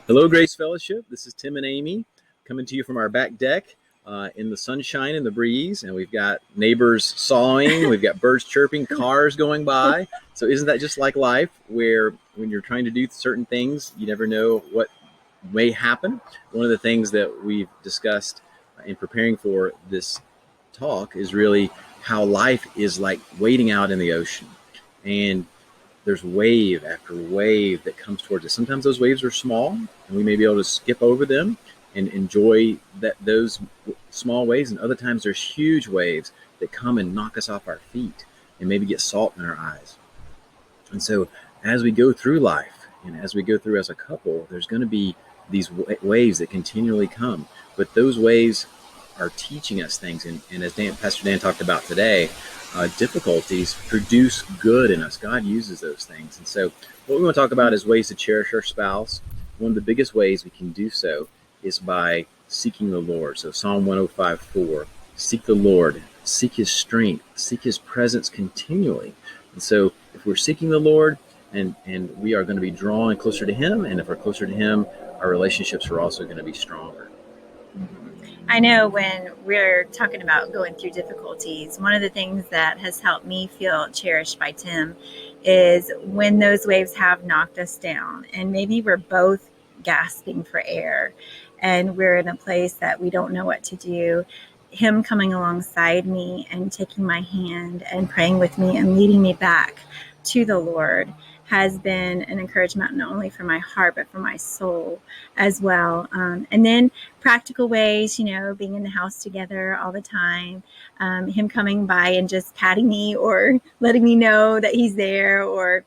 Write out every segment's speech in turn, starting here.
Hello, Grace Fellowship. This is Tim and Amy coming to you from our back deck in the sunshine and the breeze. And we've got neighbors sawing, we've got birds chirping, cars going by. So isn't that just like life, where when you're trying to do certain things, you never know what may happen? One of the things that we've discussed in preparing for this talk is really how life is like wading out in the ocean. And there's wave after wave that comes towards us. Sometimes those waves are small, and we may be able to skip over them and enjoy those small waves. And other times there's huge waves that come and knock us off our feet and maybe get salt in our eyes. And so as we go through life and as we go through as a couple, there's going to be these waves that continually come. But those waves are teaching us things. And as Pastor Dan talked about today, difficulties produce good in us. God uses those things. And so what we want to talk about is ways to cherish our spouse. One of the biggest ways we can do so is by seeking the Lord. So Psalm 105:4, seek the Lord, seek his strength, seek his presence continually. And so if we're seeking the Lord, and we are going to be drawing closer to him, and if we're closer to him, our relationships are also going to be stronger. I know when we're talking about going through difficulties, one of the things that has helped me feel cherished by Tim is when those waves have knocked us down and maybe we're both gasping for air and we're in a place that we don't know what to do. Him coming alongside me and taking my hand and praying with me and leading me back to the Lord has been an encouragement, not only for my heart, but for my soul as well. And then practical ways, being in the house together all the time, him coming by and just patting me or letting me know that he's there, or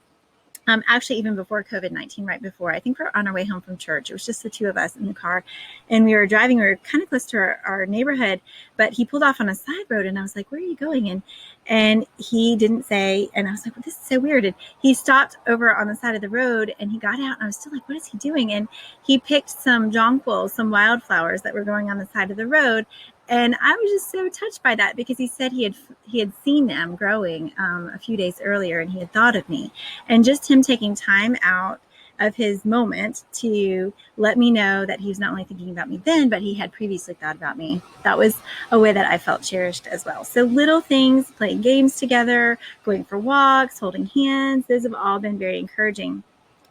actually even before COVID-19, right before, I think we're on our way home from church. It was just the two of us in the car and we were driving. We were kind of close to our neighborhood, but he pulled off on a side road and I was like, where are you going? And he didn't say, and I was like, well, this is so weird. And he stopped over on the side of the road and he got out and I was still like, what is he doing? And he picked some jonquils, some wildflowers that were growing on the side of the road. And I was just so touched by that because he said he had seen them growing a few days earlier and he had thought of me. And just him taking time out of his moment to let me know that he was not only thinking about me then, but he had previously thought about me. That was a way that I felt cherished as well. So little things, playing games together, going for walks, holding hands, those have all been very encouraging.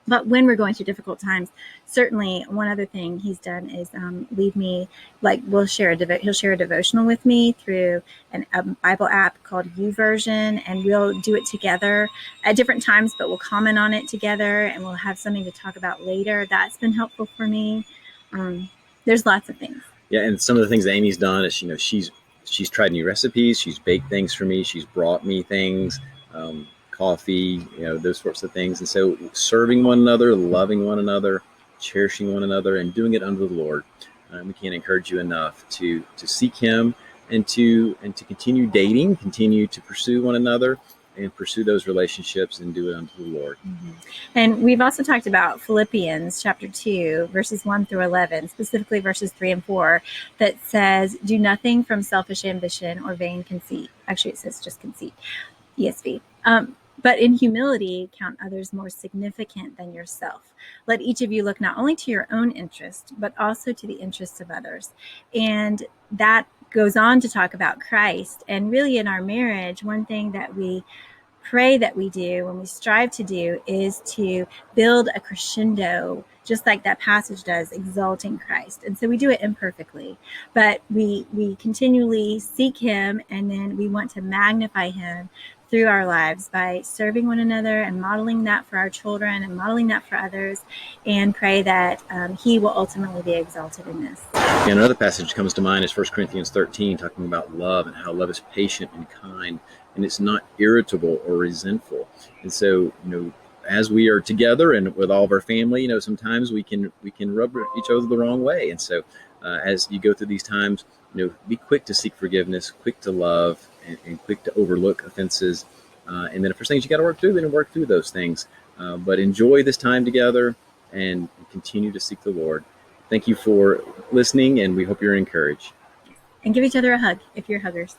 But when we're going through difficult times, certainly one other thing he's done is lead me, like he'll share a devotional with me through a Bible app called YouVersion, and we'll do it together at different times, but we'll comment on it together and we'll have something to talk about later. That's been helpful for me. There's lots of things. Yeah, and some of the things that Amy's done is, she's tried new recipes, she's baked things for me, she's brought me things, coffee, those sorts of things. And so serving one another, loving one another, cherishing one another, and doing it under the Lord. We can't encourage you enough to seek him and to continue dating, continue to pursue one another and pursue those relationships and do it unto the Lord. Mm-hmm. And we've also talked about Philippians chapter 2, verses 1 through 11, specifically verses 3 and 4, that says, do nothing from selfish ambition or vain conceit. Actually, it says just conceit, ESV. But in humility, count others more significant than yourself. Let each of you look not only to your own interest, but also to the interests of others. And that goes on to talk about Christ. And really in our marriage, one thing that we pray that we do when we strive to do is to build a crescendo, just like that passage does, exalting Christ. And so we do it imperfectly, but we continually seek him, and then we want to magnify him through our lives by serving one another and modeling that for our children and modeling that for others, and pray that he will ultimately be exalted in this. And another passage comes to mind is 1 Corinthians 13, talking about love and how love is patient and kind, and it's not irritable or resentful. And so, as we are together and with all of our family, sometimes we can rub each other the wrong way. And so as you go through these times, be quick to seek forgiveness, quick to love, and quick to overlook offenses. And then if there's things you got to work through, then work through those things. But enjoy this time together and continue to seek the Lord. Thank you for listening, and we hope you're encouraged. And give each other a hug if you're huggers.